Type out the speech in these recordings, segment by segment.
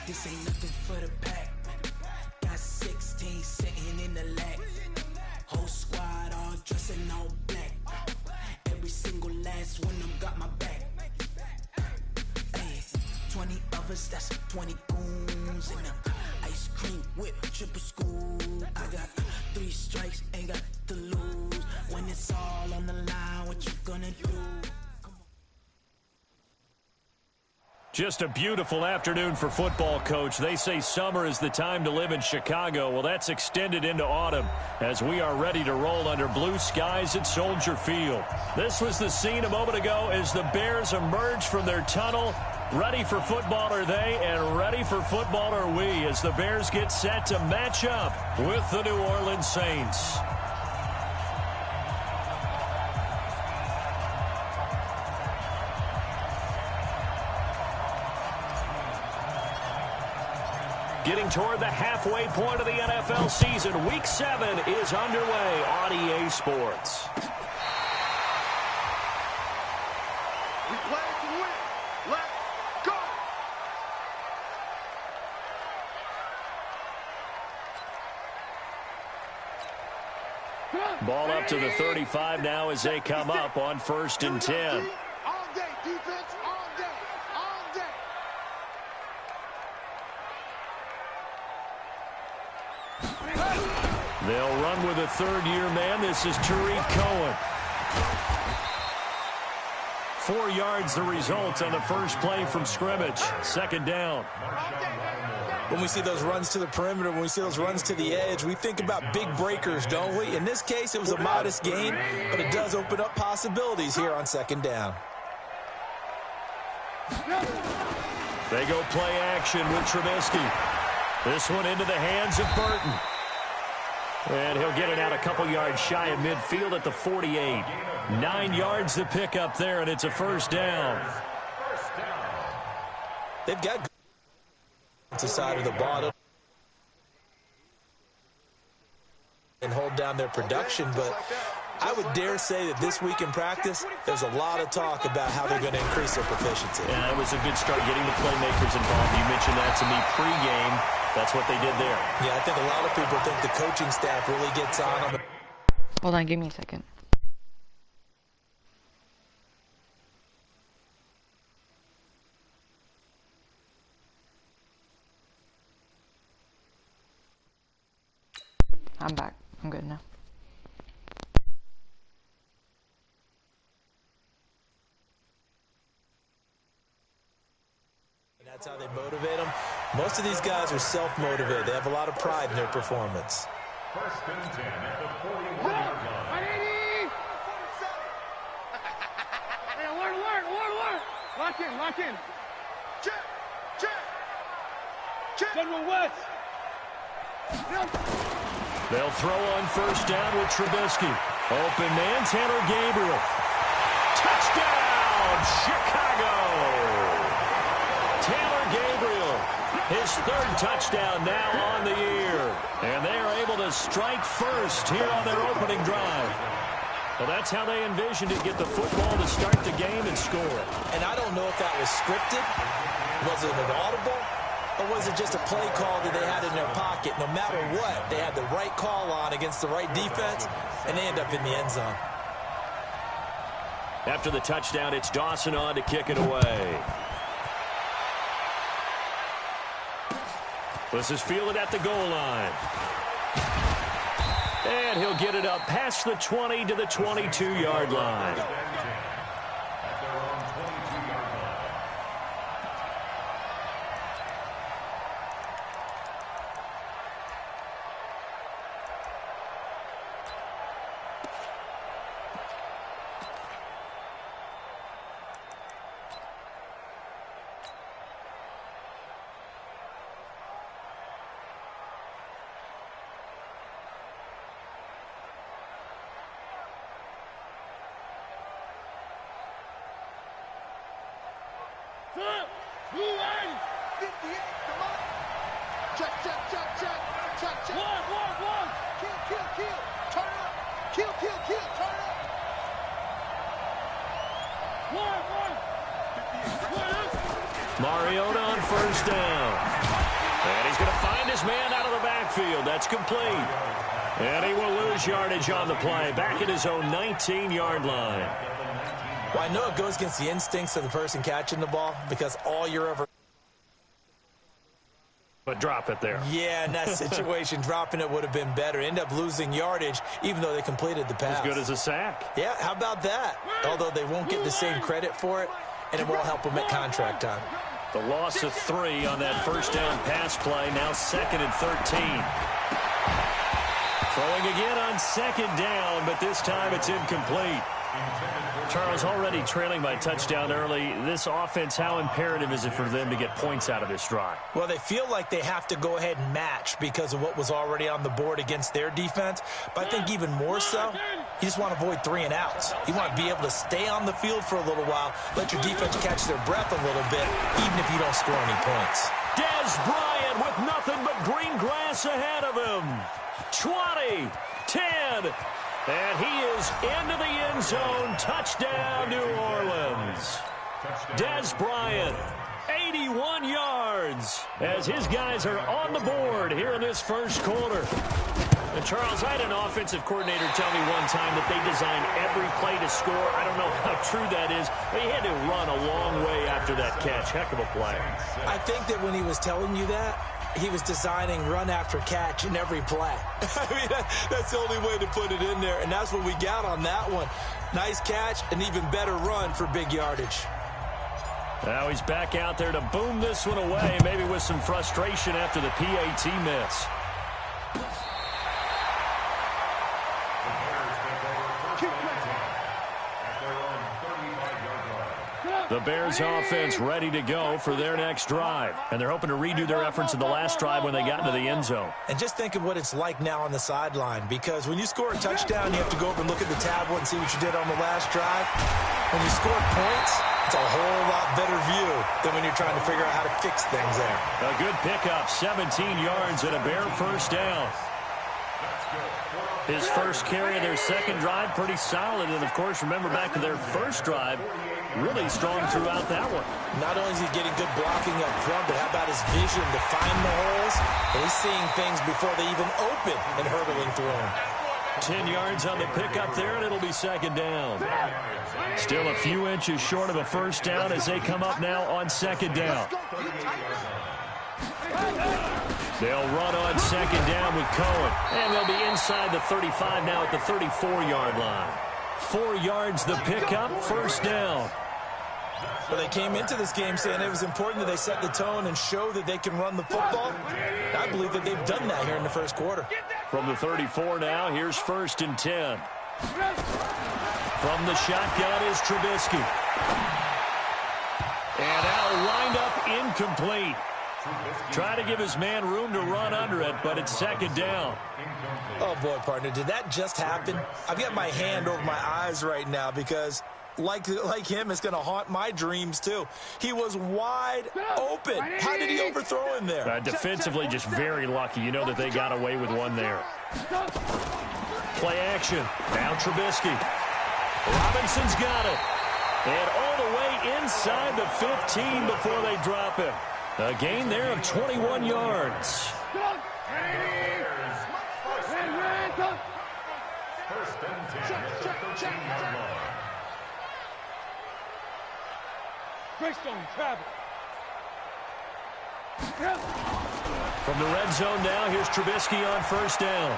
This ain't nothing for the pack. Got 16 sitting in the lap. Whole squad all dressed in all black. Every single last one of them got my back. Hey, 20 of us, that's 20 goons in the ice cream whip, triple scoop. I got 3 strikes, ain't got to lose. When it's all on the line, what you gonna do? Just a beautiful afternoon for football, Coach. They say summer is the time to live in Chicago. Well, that's extended into autumn as we are ready to roll under blue skies at Soldier Field. This was the scene a moment ago as the Bears emerged from their tunnel. Ready for football are they, and ready for football are we as the Bears get set to match up with the New Orleans Saints. Getting toward the halfway point of the NFL season, Week 7 is underway on EA Sports. We play to win. Let's go! Ball up to the 35 now as they come up on 1st and 10. All day, defense, all day, all day. They'll run with a third-year man. This is Tariq Cohen. 4 yards the result on the first play from scrimmage. 2nd down. When we see those runs to the perimeter, when we see those runs to the edge, we think about big breakers, don't we? In this case, it was a modest gain, but it does open up possibilities here on 2nd down. They go play action with Trubisky. This one into the hands of Burton. And he'll get it out a couple yards shy of midfield at the 48. 9 yards to pick up there, and it's a 1st down. They've got to side of the bottom and hold down their production, but I would dare say that this week in practice, there's a lot of talk about how they're going to increase their proficiency. Yeah, that was a good start getting the playmakers involved. You mentioned that to me pregame. That's what they did there. Yeah, I think a lot of people think the coaching staff really gets on them. Hold on, give me a second. I'm back. I'm good now. That's how they motivate them. Most of these guys are self-motivated. They have a lot of pride in their performance. 1st and 10 at the 41-yard line. Hey, alert. Lock in. Check. General West. They'll throw on 1st down with Trubisky. Open man, Taylor Gabriel. Touchdown, Chicago! Taylor Gabriel, his 3rd touchdown now on the year. And they are able to strike first here on their opening drive. Well, that's how they envisioned it, get the football to start the game and score. And I don't know if that was scripted. Was it an audible? Or was it just a play call that they had in their pocket? No matter what, they had the right call on against the right defense, and they end up in the end zone. After the touchdown, it's Dawson on to kick it away. This is fielded at the goal line. And he'll get it up past the 20 to the 22-yard line. Check. One. Kill. Turn up. Kill. Turn up. One. Mariota on 1st down. And he's going to find his man out of the backfield. That's complete. And he will lose yardage on the play. Back at his own 19-yard line. Well, I know it goes against the instincts of the person catching the ball because all you're ever... But drop it there. Yeah, in that situation, dropping it would have been better. End up losing yardage, even though they completed the pass. As good as a sack. Yeah, how about that? Although they won't get the same credit for it, and it won't help them at contract time. The loss of 3 on that first down pass play. Now 2nd and 13. Throwing again on 2nd down, but this time it's incomplete. Charles, already trailing by touchdown early. This offense, how imperative is it for them to get points out of this drive? Well, they feel like they have to go ahead and match because of what was already on the board against their defense. But I think even more so, you just want to avoid 3 and outs. You want to be able to stay on the field for a little while, let your defense catch their breath a little bit, even if you don't score any points. Dez Bryant with nothing but green grass ahead of him. 20, 10, and he is into the end zone. Touchdown, New Orleans. Dez Bryant, 81 yards, as his guys are on the board here in this first quarter. And Charles, I had an offensive coordinator tell me one time that they designed every play to score. I don't know how true that is, but he had to run a long way after that catch. Heck of a play. I think that when he was telling you that, he was designing run after catch in every play. I mean, that's the only way to put it in there, and that's what we got on that one. Nice catch, an even better run for big yardage. Now he's back out there to boom this one away, maybe with some frustration after the PAT miss. The Bears offense ready to go for their next drive. And they're hoping to redo their efforts in the last drive when they got into the end zone. And just think of what it's like now on the sideline, because when you score a touchdown, you have to go over and look at the tablet and see what you did on the last drive. When you score points, it's a whole lot better view than when you're trying to figure out how to fix things there. A good pickup, 17 yards and a Bear first down. His first carry of their second drive, pretty solid. And, of course, remember back to their first drive, really strong throughout that one. Not only is he getting good blocking up front, but how about his vision to find the holes? And he's seeing things before they even open and hurdling through them. 10 yards on the pickup there, and it'll be second down. Still a few inches short of a first down as they come up now on second down. They'll run on second down with Cohen. And they'll be inside the 35 now at the 34-yard line. 4 yards the pickup, first down. Well, they came into this game saying it was important that they set the tone and show that they can run the football. I believe that they've done that here in the first quarter. From the 34 now, here's 1st and 10. From the shotgun is Trubisky. And now lined up incomplete. Try to give his man room to run under it, but it's second down. Oh, boy, partner, did that just happen? I've got my hand over my eyes right now because, like him, it's going to haunt my dreams, too. He was wide open. How did he overthrow him there? Defensively, just very lucky. You know that they got away with one there. Play action. Now Trubisky. Robinson's got it. And all the way inside the 15 before they drop him. A gain there of 21 yards. From the red zone now, here's Trubisky on first down.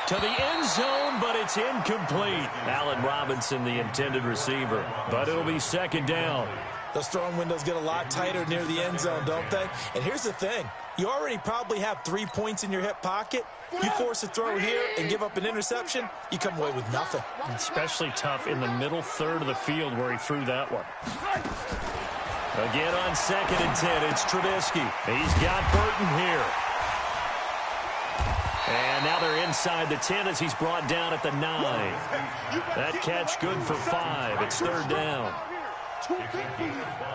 To the end zone, but it's incomplete. Allen Robinson, the intended receiver. But it'll be second down. Those throwing windows get a lot tighter near the end zone, don't they? And here's the thing. You already probably have 3 points in your hip pocket. You force a throw here and give up an interception, you come away with nothing. Especially tough in the middle third of the field where he threw that one. Again on 2nd and 10, it's Trubisky. He's got Burton here. And now they're inside the 10 as he's brought down at the 9. That catch good for 5. It's third down.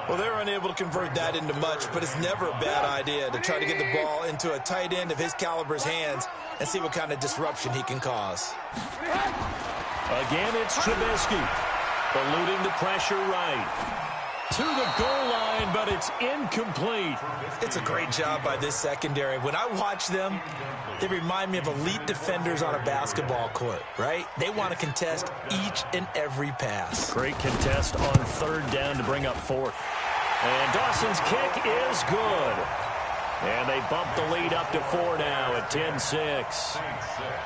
Well, they're unable to convert that into much, but it's never a bad idea to try to get the ball into a tight end of his caliber's hands and see what kind of disruption he can cause. Again, it's Trubisky. Eluding the pressure right. To the goal line, but it's incomplete. It's a great job by this secondary. When I watch them, they remind me of elite defenders on a basketball court, right? They want to contest each and every pass. Great contest on third down to bring up fourth. And Dawson's kick is good. And they bump the lead up to 4 now at 10-6.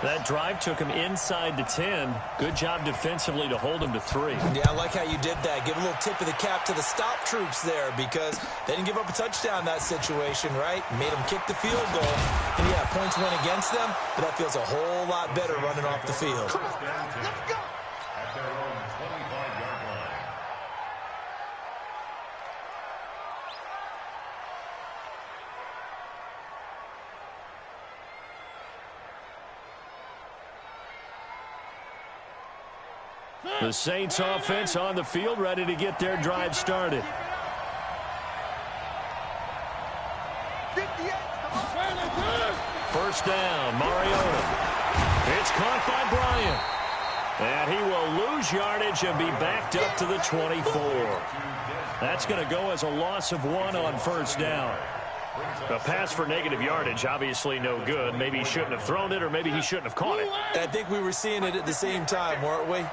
That drive took him inside the 10. Good job defensively to hold him to 3. Yeah, I like how you did that. Give a little tip of the cap to the stop troops there because they didn't give up a touchdown in that situation, right? Made them kick the field goal. And, yeah, points went against them, but that feels a whole lot better running off the field. Come on, let's go. At their own 25-yard line. The Saints offense on the field, ready to get their drive started. 58. First down, Mariota. It's caught by Bryant. And he will lose yardage and be backed up to the 24. That's going to go as a loss of 1 on first down. A pass for negative yardage, obviously no good. Maybe he shouldn't have thrown it, or maybe he shouldn't have caught it. I think we were seeing it at the same time, weren't we?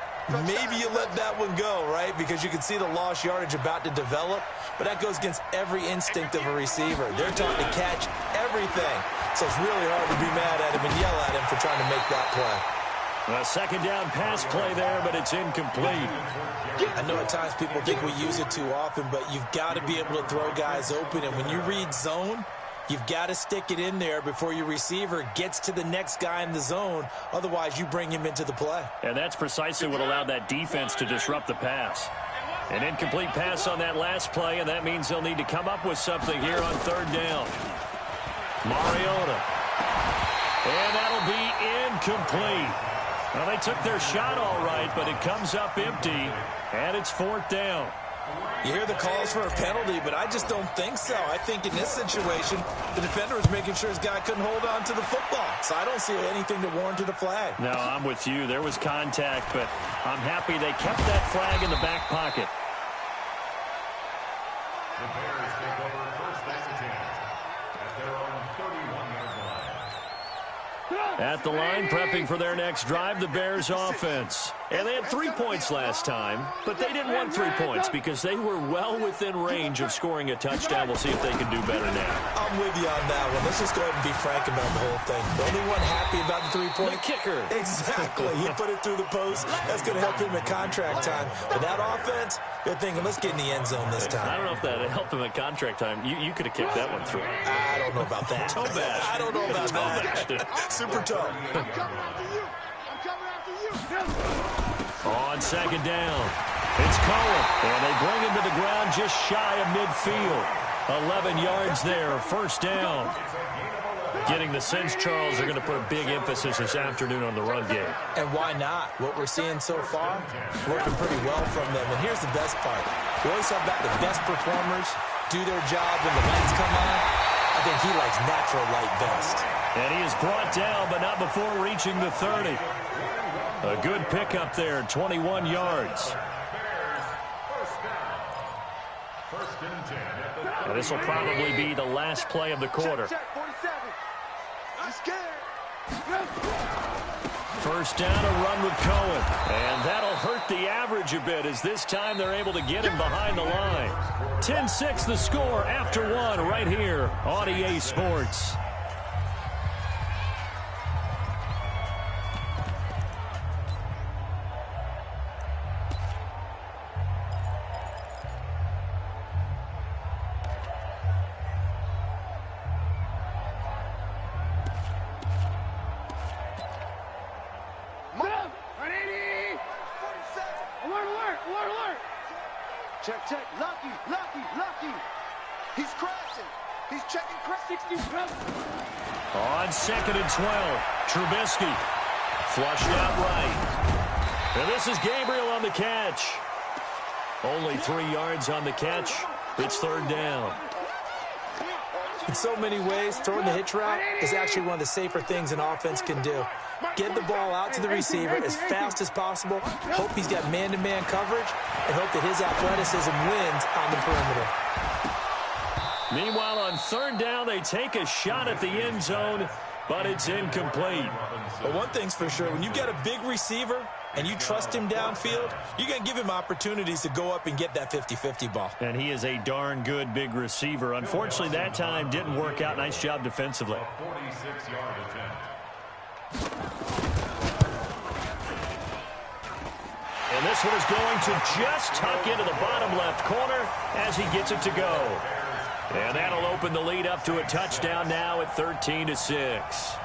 Maybe you let that one go, right? Because you can see the lost yardage about to develop. But that goes against every instinct of a receiver. They're taught to catch everything. So it's really hard to be mad at him and yell at him for trying to make that play. A second down pass play there, but it's incomplete. I know at times people think we use it too often, but you've got to be able to throw guys open. And when you read zone, you've got to stick it in there before your receiver gets to the next guy in the zone. Otherwise, you bring him into the play. And that's precisely what allowed that defense to disrupt the pass. An incomplete pass on that last play, and that means they'll need to come up with something here on third down. Mariota. And that'll be incomplete. Well, they took their shot all right, but it comes up empty, and it's fourth down. You hear the calls for a penalty, but I just don't think so. I think in this situation, the defender was making sure his guy couldn't hold on to the football. So I don't see anything to warrant a flag. No, I'm with you. There was contact, but I'm happy they kept that flag in the back pocket. The Bears take over first and 10 at their own 31-yard line. At the line, prepping for their next drive, the Bears offense. And they had 3 points last time, but they didn't want 3 points because they were well within range of scoring a touchdown. We'll see if they can do better now. I'm with you on that one. Let's just go ahead and be frank about the whole thing. The only one happy about the 3-point kicker. Exactly. He put it through the post. That's going to help him at contract time. But that offense, they're thinking, let's get in the end zone this time. I don't know if that helped him at contract time. You could have kicked that one through. I don't know about that. Toe bash. I don't know about that. Super tough. I'm coming after you. I'm coming after you. On second down, it's Cohen. And they bring him to the ground just shy of midfield. 11 yards there, first down. Getting the sense, Charles, are going to put a big emphasis this afternoon on the run game. And why not? What we're seeing so far, working pretty well from them. And here's the best part. We always talk about the best performers do their job when the lights come on. I think he likes natural light best. And he is brought down, but not before reaching the 30. A good pickup there, 21 yards. And this will probably be the last play of the quarter. Check, 47. I'm scared. First down, a run with Cohen. And that'll hurt the average a bit as this time they're able to get him behind the line. 10-6 the score after one right here on EA Sports. Check. Lucky. He's crashing. He's checking crash. 60. On second and 12, Trubisky flushed out right. And this is Gabriel on the catch. Only 3 yards on the catch. It's third down. In so many ways, throwing the hitch route is actually one of the safer things an offense can do. Get the ball out to the receiver as fast as possible. Hope he's got man-to-man coverage, and hope that his athleticism wins on the perimeter. Meanwhile, on third down, they take a shot at the end zone, but it's incomplete. But one thing's for sure, when you've got a big receiver and you trust him downfield, you're going to give him opportunities to go up and get that 50-50 ball. And he is a darn good big receiver. Unfortunately, that time didn't work out. Nice job defensively. 46-yard attempt. And this one is going to just tuck into the bottom left corner as he gets it to go. And that'll open the lead up to a touchdown now at 13-6.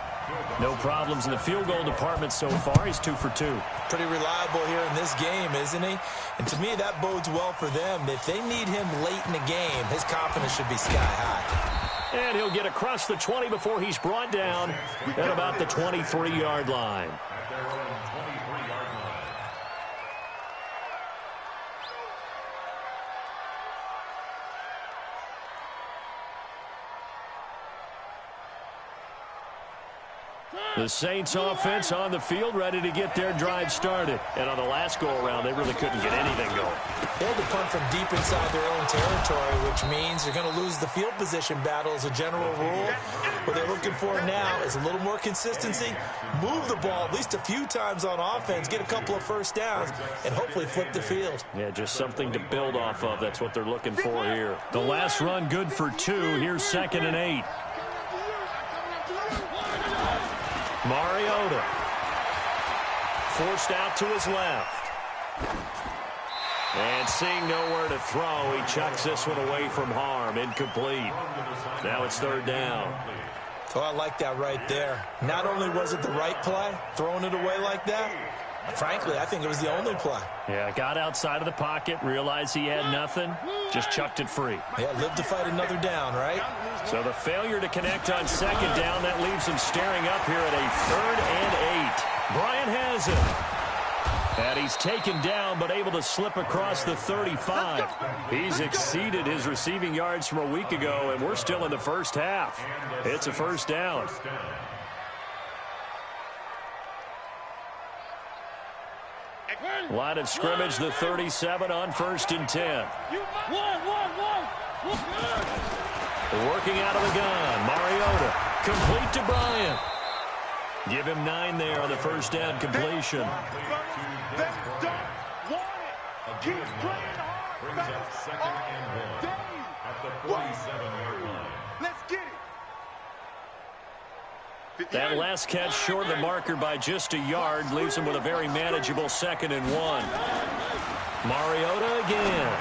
No problems in the field goal department so far. He's 2 for 2. Pretty reliable here in this game, isn't he? And to me, that bodes well for them. If they need him late in the game, his confidence should be sky high. And he'll get across the 20 before he's brought down at about the 23-yard line. At their own 23-yard line. The Saints offense on the field, ready to get their drive started. And on the last go-around, they really couldn't get anything going. They had to punt from deep inside their own territory, which means they're going to lose the field position battle as a general rule. What they're looking for now is a little more consistency, move the ball at least a few times on offense, get a couple of first downs, and hopefully flip the field. Yeah, just something to build off of. That's what they're looking for here. The last run good for 2. Here's 2nd and 8. Mariota forced out to his left. And seeing nowhere to throw, he chucks this one away from harm. Incomplete. Now it's 3rd down. Oh, I like that right there. Not only was it the right play, throwing it away like that, frankly, I think it was the only play. Yeah, got outside of the pocket, realized he had nothing, just chucked it free. Yeah, live to fight another down, right? So the failure to connect on 2nd down, that leaves him staring up here at a 3rd and 8. Bryant has it. And he's taken down, but able to slip across the 35. He's exceeded his receiving yards from a week ago, and we're still in the first half. It's a 1st down. Line of scrimmage, the 37 on 1st and 10. Working out of the gun, Mariota, complete to Bryant. Give him 9 there on the 1st down completion. Brings up 2nd and 1 at the 47-yard line. Let's get it. That last catch short of the marker by just a yard leaves him with a very manageable 2nd and 1. Mariota again.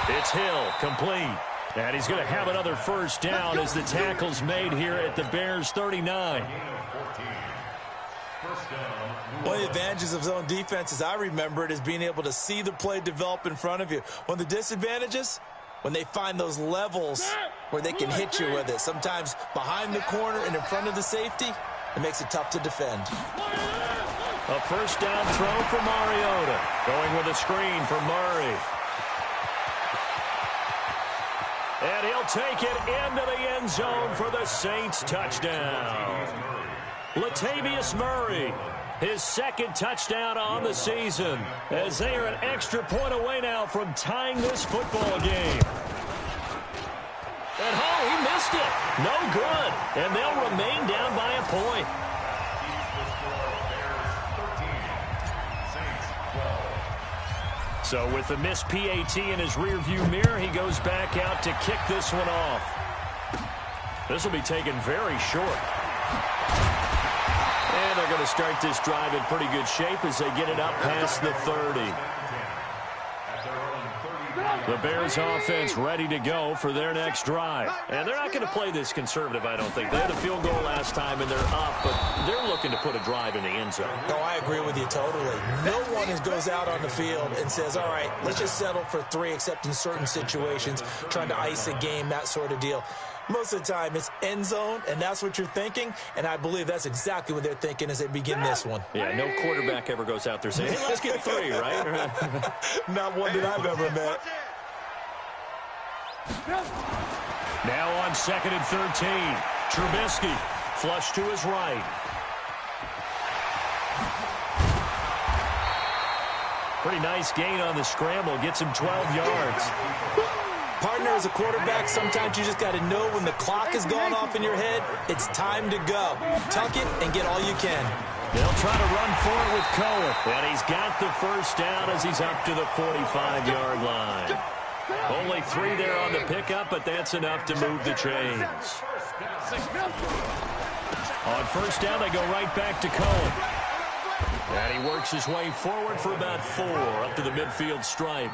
It's Hill, complete. And he's going to have another 1st down as the tackle's made here at the Bears' 39. One of the advantages of zone defense, as I remember it, is being able to see the play develop in front of you. One of the disadvantages, when they find those levels where they can hit you with it, sometimes behind the corner and in front of the safety, it makes it tough to defend. A 1st down throw for Mariota. Going with a screen for Murray. And he'll take it into the end zone for the Saints touchdown. Latavius Murray, his 2nd touchdown on the season, as they are an extra point away now from tying this football game. And he missed it. No good. And they'll remain down by a point. So with the missed PAT in his rearview mirror, he goes back out to kick this one off. This will be taken very short. And they're going to start this drive in pretty good shape as they get it up past the 30. The Bears offense ready to go for their next drive. And they're not going to play this conservative, I don't think. They had a field goal last time, and they're up, but they're looking to put a drive in the end zone. No, I agree with you totally. No one goes out on the field and says, all right, let's just settle for 3, except in certain situations, trying to ice a game, that sort of deal. Most of the time, it's end zone, and that's what you're thinking, and I believe that's exactly what they're thinking as they begin this one. Yeah, no quarterback ever goes out there saying, hey, let's get 3, right? Not one that I've ever met. Now on 2nd and 13, Trubisky flush to his right. Pretty nice gain on the scramble. Gets him 12 yards. Partner, as a quarterback, sometimes you just got to know when the clock has gone off in your head, it's time to go. Tuck it and get all you can. They'll try to run for it with Cohen. And he's got the first down as he's up to the 45-yard line. Only 3 there on the pickup, but that's enough to move the chains. On first down, they go right back to Cohen. And he works his way forward for about 4 up to the midfield stripe.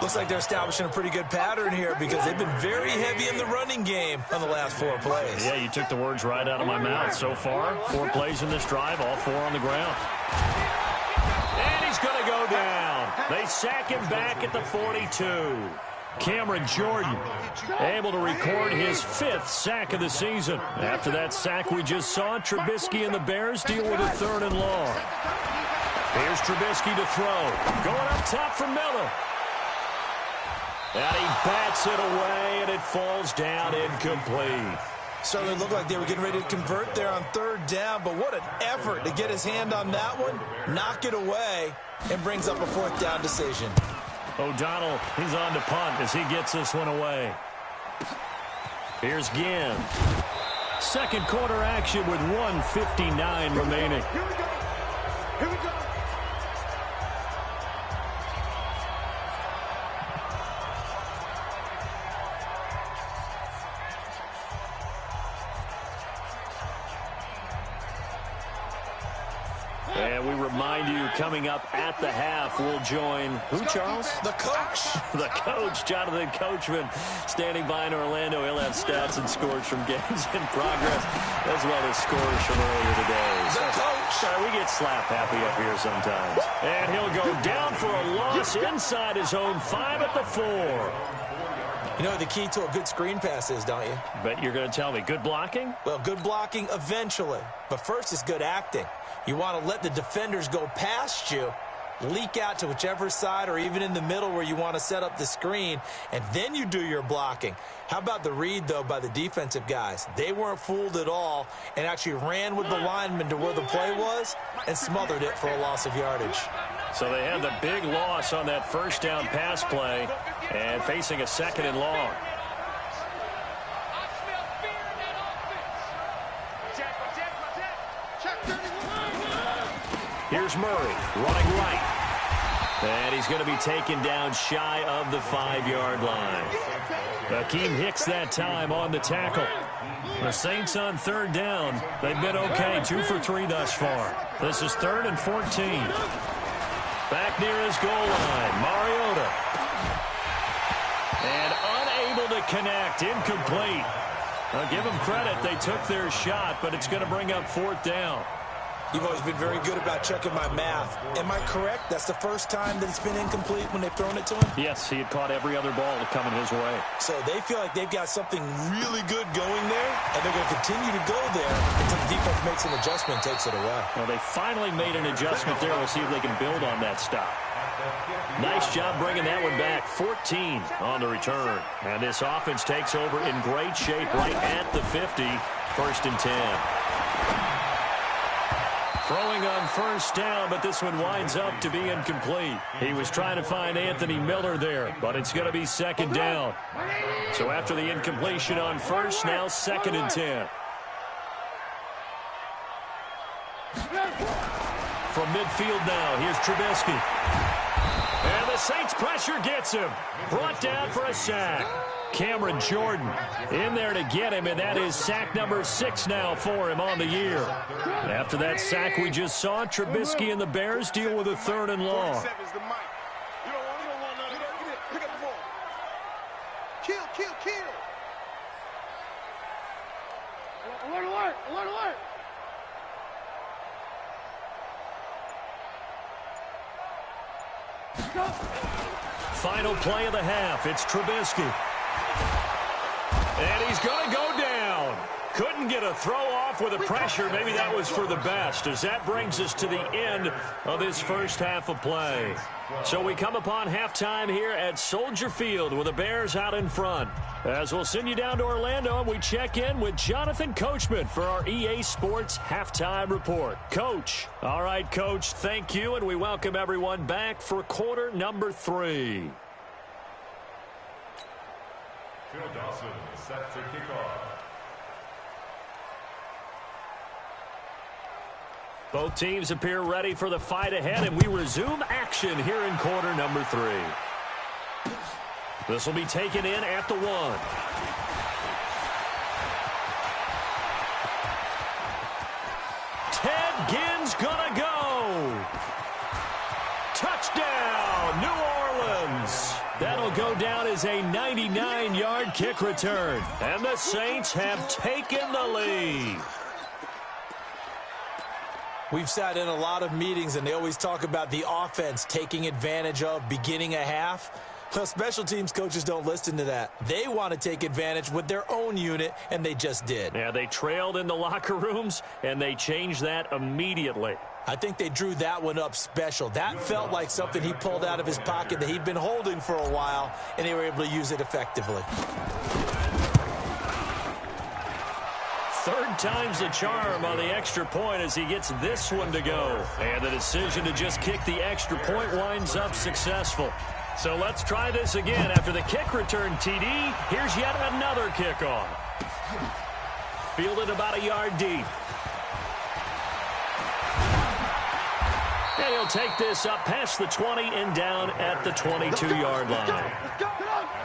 Looks like they're establishing a pretty good pattern here because they've been very heavy in the running game on the last 4 plays. Yeah, you took the words right out of my mouth. So far, 4 plays in this drive, all 4 on the ground. And he's going to go down. They sack him back at the 42. Cameron Jordan able to record his 5th sack of the season. After that sack we just saw, Trubisky and the Bears deal with a 3rd and long. Here's Trubisky to throw. Going up top for Miller. And he bats it away, and it falls down incomplete. Certainly looked like they were getting ready to convert there on 3rd down, but what an effort to get his hand on that one, knock it away, and brings up a 4th down decision. O'Donnell, he's on to punt as he gets this one away. Here's Ginn. Second quarter action with 1:59 remaining. Here we go. Here we go. And we remind you, coming up at the half, we'll join who, Charles? The coach. The coach, Jonathan Coachman, standing by in Orlando. He'll have stats and scores from games in progress, as well as scores from earlier today. The coach. We get slap happy up here sometimes. And he'll go down for a loss inside his own 5 at the 4. You know what the key to a good screen pass is, don't you? Bet you're going to tell me. Good blocking? Well, good blocking eventually. But first is good acting. You want to let the defenders go past you, leak out to whichever side or even in the middle where you want to set up the screen, and then you do your blocking. How about the read, though, by the defensive guys? They weren't fooled at all and actually ran with the lineman to where the play was and smothered it for a loss of yardage. So they had the big loss on that first down pass play and facing a 2nd and long. Here's Murray running right. And he's going to be taken down shy of the 5-yard line. Akeem Hicks that time on the tackle. The Saints on 3rd down. They've been okay, 2 for 3 thus far. This is 3rd and 14. Back near his goal line, Mariota. And unable to connect, incomplete. I'll give them credit, they took their shot, but it's going to bring up 4th down. You've always been very good about checking my math. Am I correct? That's the first time that it's been incomplete when they've thrown it to him? Yes, he had caught every other ball coming his way. So they feel like they've got something really good going there, and they're going to continue to go there until the defense makes an adjustment and takes it away. Well, they finally made an adjustment there. We'll see if they can build on that stop. Nice job bringing that one back. 14 on the return. And this offense takes over in great shape right at the 50. 1st and 10. Throwing on first down, but this one winds up to be incomplete. He was trying to find Anthony Miller there, but it's going to be 2nd down. So after the incompletion on first, now 2nd and 10. From midfield now, here's Trubisky. And the Saints pressure gets him. Brought down for a sack. Cameron Jordan in there to get him, and that is sack number 6 now for him on the year. After that sack we just saw, Trubisky and the Bears deal with a 3rd and long. Kill. Alert. Final play of the half. It's Trubisky. And he's going to go down. Couldn't get a throw off off with the pressure. Maybe that was for the best, as that brings us to the end of this first half of play. So we come upon halftime here at Soldier Field with the Bears out in front. As we'll send you down to Orlando, and we check in with Jonathan Coachman for our EA Sports Halftime Report. Coach. All right, Coach, thank you, and we welcome everyone back for quarter number 3. Phil Dawson set to kick off. Both teams appear ready for the fight ahead, and we resume action here in quarter number 3. This will be taken in at the 1. Ted Ginn's gonna go. Touchdown, New Orleans. That'll go down as a 99-yard kick return. And the Saints have taken the lead. We've sat in a lot of meetings, and they always talk about the offense taking advantage of beginning a half. Well, special teams coaches don't listen to that. They want to take advantage with their own unit, and they just did. Yeah, they trailed in the locker rooms, and they changed that immediately. I think they drew that one up special. That felt like something he pulled out of his pocket that he'd been holding for a while, and they were able to use it effectively. Third time's the charm on the extra point as he gets this one to go. And the decision to just kick the extra point winds up successful. So let's try this again. After the kick return, TD, here's yet another kickoff. Fielded about a yard deep. And he'll take this up past the 20 and down at the 22-yard line.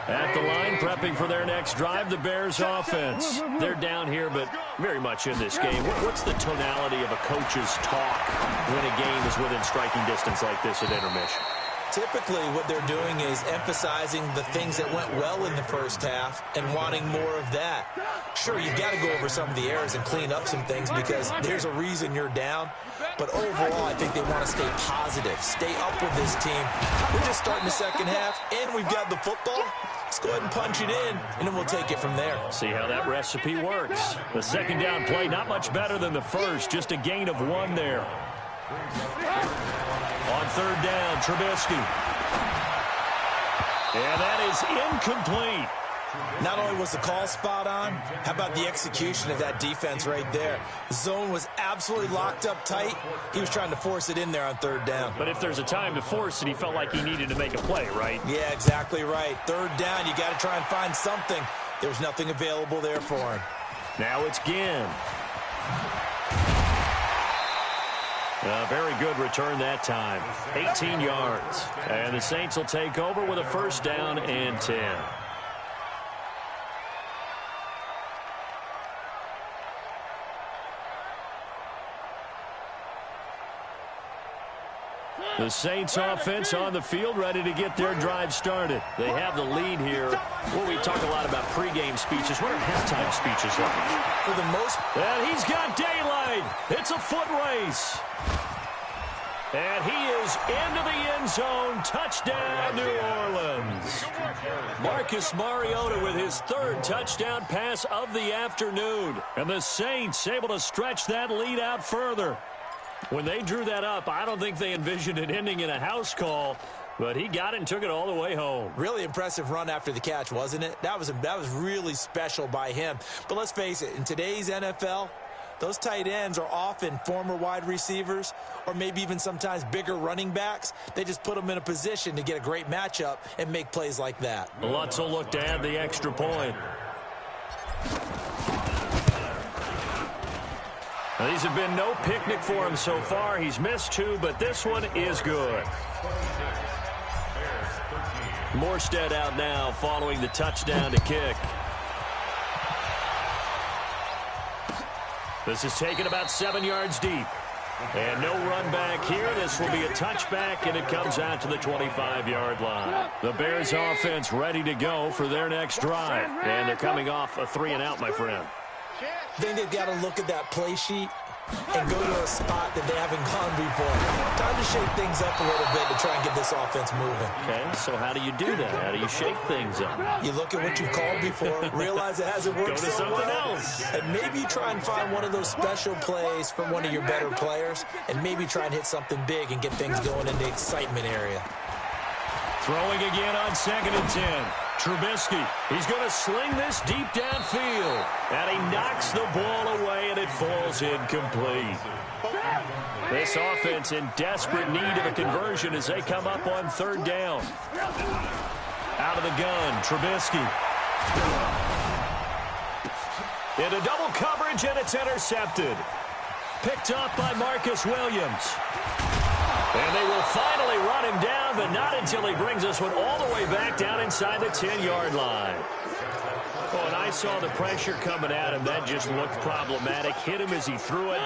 At the line, prepping for their next drive, the Bears offense. They're down here, but very much in this game. What's the tonality of a coach's talk when a game is within striking distance like this at intermission? Typically, what they're doing is emphasizing the things that went well in the first half and wanting more of that. Sure, you've got to go over some of the errors and clean up some things because there's a reason you're down. But overall, I think they want to stay positive, stay up with this team. We're just starting the second half, and we've got the football. Let's go ahead and punch it in, and then we'll take it from there. See how that recipe works. The second down play, not much better than the first, just a gain of 1 there. On third down, Trubisky. And that is incomplete. Not only was the call spot on, how about the execution of that defense right there? The zone was absolutely locked up tight. He was trying to force it in there on third down. But if there's a time to force it, he felt like he needed to make a play, right? Yeah, exactly right. Third down, you got to try and find something. There's nothing available there for him. Now it's Ginn. A very good return that time. 18 yards. And the Saints will take over with a first down and 10. The Saints offense on the field, ready to get their drive started. They have the lead here. Well, we talk a lot about pregame speeches. What are halftime speeches like? For the most... And he's got daylight. It's a foot race. And he is into the end zone. Touchdown, New Orleans. Marcus Mariota with his third touchdown pass of the afternoon. And the Saints able to stretch that lead out further. When they drew that up, I don't think they envisioned it ending in a house call, but he got it and took it all the way home. Really impressive run after the catch, wasn't it? That was really special by him. But let's face it, in today's NFL, those tight ends are often former wide receivers or maybe even sometimes bigger running backs. They just put them in a position to get a great matchup and make plays like that. Lutz will look to add the extra point. Now, these have been no picnic for him so far. He's missed 2, but this one is good. Morstead out now following the touchdown to kick. This is taken about 7 yards deep. And no run back here. This will be a touchback, and it comes out to the 25-yard line. The Bears offense ready to go for their next drive. And they're coming off a 3-and-out, my friend. I think they've got to look at that play sheet and go to a spot that they haven't gone before. Time to shake things up a little bit to try and get this offense moving. Okay, so how do you do that? How do you shake things up? You look at what you've called before, realize it hasn't worked Go to so something well, else. and maybe try and find one of those special plays from one of your better players, and maybe try and hit something big and get things going in the excitement area. Throwing again on 2nd and 10. Trubisky, he's going to sling this deep downfield. And he knocks the ball away, and it falls incomplete. This offense in desperate need of a conversion as they come up on 3rd down. Out of the gun, Trubisky. Into double coverage, and it's intercepted. Picked up by Marcus Williams. And they will finally run him down, but not until he brings us one all the way back down inside the 10-yard line. Oh, and I saw the pressure coming at him. That just looked problematic. Hit him as he threw it,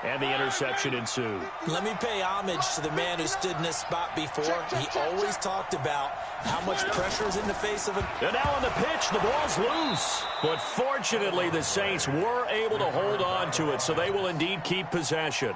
and the interception ensued. Let me pay homage to the man who stood in this spot before. He always talked about how much pressure is in the face of him. And now on the pitch, the ball's loose. But fortunately, the Saints were able to hold on to it, so they will indeed keep possession.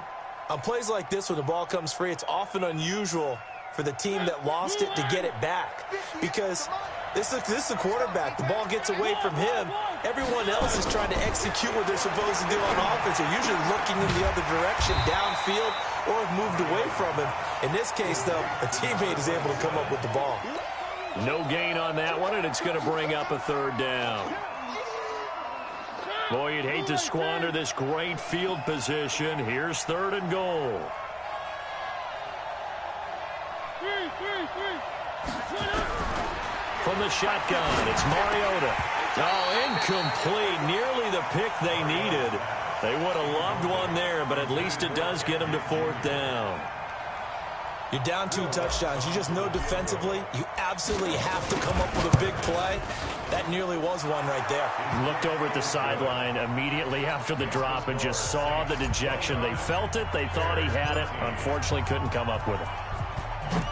On plays like this, when the ball comes free, it's often unusual for the team that lost it to get it back. Because this is the quarterback. The ball gets away from him. Everyone else is trying to execute what they're supposed to do on offense. They're usually looking in the other direction, downfield, or have moved away from him. In this case, though, a teammate is able to come up with the ball. No gain on that one, and it's going to bring up a 3rd down. Boy, you'd hate to squander this great field position. Here's 3rd and goal. From the shotgun, it's Mariota. Oh, incomplete. Nearly the pick they needed. They would have loved one there, but at least it does get them to 4th down. You're down 2 touchdowns. You just know defensively you absolutely have to come up with a big play. That nearly was one right there. Looked over at the sideline immediately after the drop and just saw the dejection. They felt it. They thought he had it. Unfortunately, couldn't come up with it.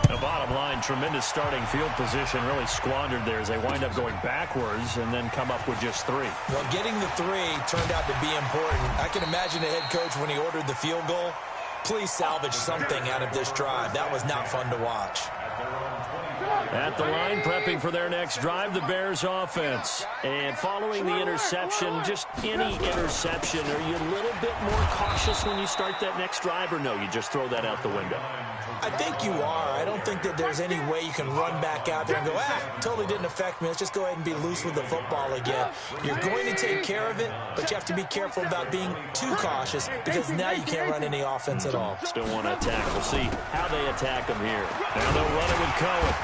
The bottom line, tremendous starting field position really squandered there as they wind up going backwards and then come up with just 3. Well, getting the 3 turned out to be important. I can imagine the head coach when he ordered the field goal. Please salvage something out of this drive. That was not fun to watch. At the line, prepping for their next drive, the Bears offense. And following the interception, just any interception, are you a little bit more cautious when you start that next drive, or no, you just throw that out the window? I think you are. I don't think that there's any way you can run back out there and go, totally didn't affect me. Let's just go ahead and be loose with the football again. You're going to take care of it, but you have to be careful about being too cautious because now you can't run any offense at all. Still want to attack. We'll see how they attack him here. Now they'll run it with Cohen.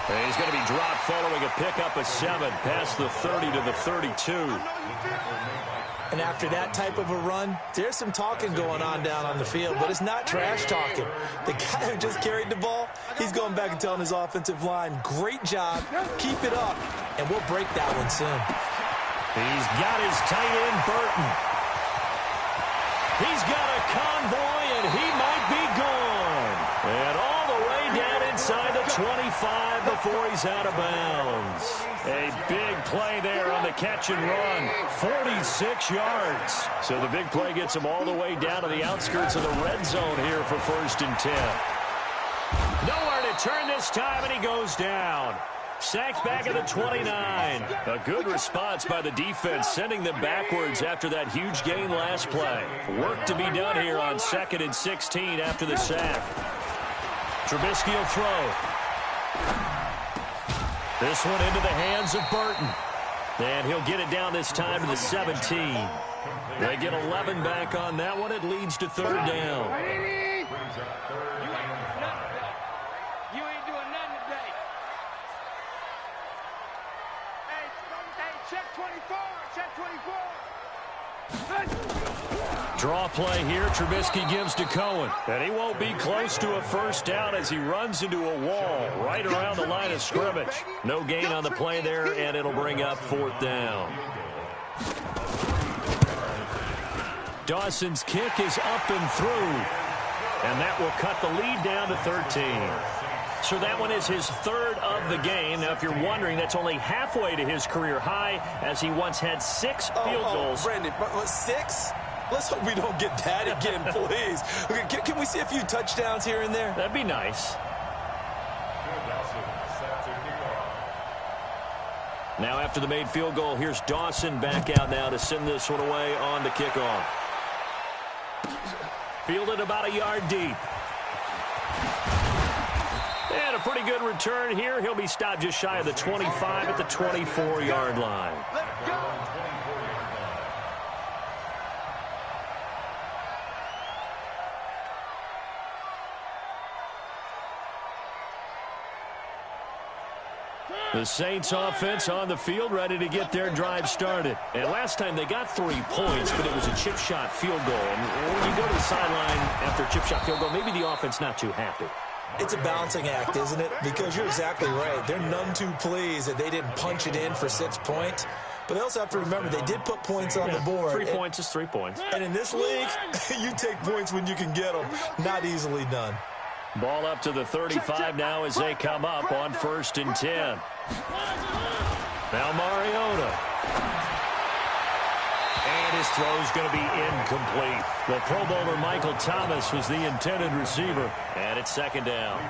And he's going to be dropped following a pickup of 7 past the 30 to the 32. And after that type of a run, there's some talking going on down on the field, but it's not trash talking. The guy who just carried the ball, he's going back and telling his offensive line, great job, keep it up, and we'll break that one soon. He's got his tight end, Burton. He's got a convoy, and he might be gone. And all the way down inside the 25 before he's out of bounds. A big play there on the catch and run. 46 yards. So the big play gets him all the way down to the outskirts of the red zone here for 1st and 10. Nowhere to turn this time, and he goes down. Sacked back at the 29. A good response by the defense, sending them backwards after that huge gain last play. Work to be done here on 2nd and 16 after the sack. Trubisky will throw. This one into the hands of Burton. And he'll get it down this time to the 17. They get 11 back on that one. It leads to 3rd down. You ain't doing nothing today. Hey, check 24. Check 24. Draw play here. Trubisky gives to Cohen. And he won't be close to a 1st down as he runs into a wall right around the line of scrimmage. No gain on the play there, and it'll bring up 4th down. Dawson's kick is up and through. And that will cut the lead down to 13. So that one is his 3rd of the game. Now, if you're wondering, that's only halfway to his career high, as he once had 6 field goals. Brandon, 6? Let's hope we don't get that again, please. Okay, can we see a few touchdowns here and there? That'd be nice. Now after the made field goal, here's Dawson back out now to send this one away on the kickoff. Fielded about a yard deep. And a pretty good return here. He'll be stopped just shy of the 25 at the 24-yard line. Let's go. The Saints offense on the field, ready to get their drive started. And last time they got 3 points, but it was a chip shot field goal. And when you go to the sideline after a chip shot field goal, maybe the offense not too happy. It's a balancing act, isn't it? Because you're exactly right. They're none too pleased that they didn't punch it in for 6 points. But they also have to remember they did put points on the board. 3 points is 3 points. And in this league, you take points when you can get them. Not easily done. Ball up to the 35 now as they come up on 1st and 10. Now Mariota. And his throw's going to be incomplete. The Pro Bowler Michael Thomas was the intended receiver. And it's 2nd down.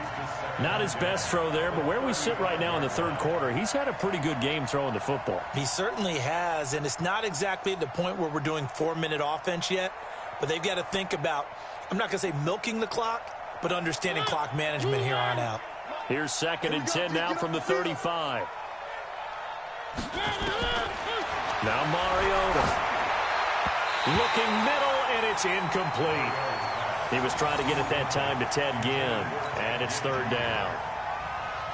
Not his best throw there, but where we sit right now in the 3rd quarter, he's had a pretty good game throwing the football. He certainly has, and it's not exactly at the point where we're doing 4-minute offense yet, but they've got to think about, I'm not going to say milking the clock, but understanding clock management here on out. Here's 2nd and 10 now from the 35. Now Mariota. Looking middle, and it's incomplete. He was trying to get it that time to Ted Ginn, and it's 3rd down.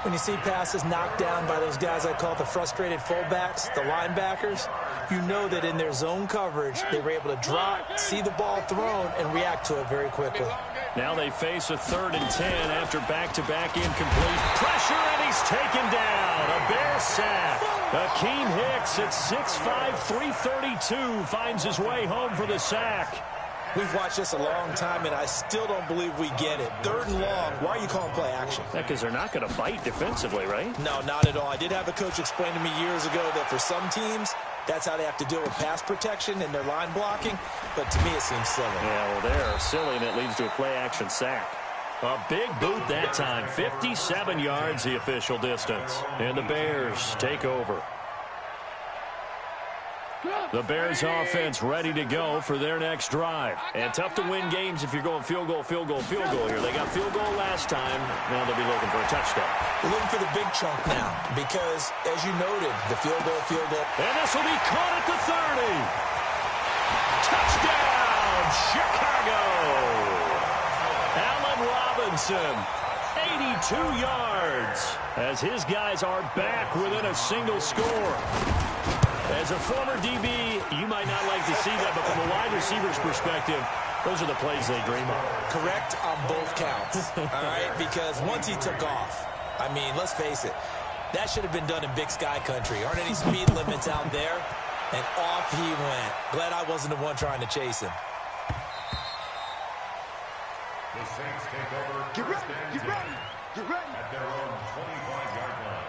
When you see passes knocked down by those guys I call the frustrated fullbacks, the linebackers, you know that in their zone coverage, they were able to drop, see the ball thrown, and react to it very quickly. Now they face a 3rd and 10 after back-to-back incomplete. Pressure, and he's taken down. A Bear sack. Akeem Hicks at 6'5", 332 finds his way home for the sack. We've watched this a long time, and I still don't believe we get it. 3rd and long, why are you calling play action? Yeah, because they're not going to bite defensively, right? No, not at all. I did have a coach explain to me years ago that for some teams, that's how they have to deal with pass protection and their line blocking. But to me, it seems silly. Yeah, well, they're silly, and it leads to a play-action sack. A big boot that time. 57 yards, the official distance. And the Bears take over. The Bears offense ready to go for their next drive. And tough to win games if you're going field goal, field goal, field goal here. They got field goal last time. Now they'll be looking for a touchdown. We're looking for the big chunk now because, as you noted, the field goal. And this will be caught at the 30. Touchdown, Chicago. Allen Robinson, 82 yards, as his guys are back within a single score. As a former DB, you might not like to see that, but from a wide receiver's perspective, those are the plays they dream of. Correct on both counts, all right? Because once he took off, I mean, let's face it, that should have been done in Big Sky country. Aren't any speed limits out there? And off he went. Glad I wasn't the one trying to chase him. The Saints take over. Get ready, get ready, get ready. At their own 25-yard line.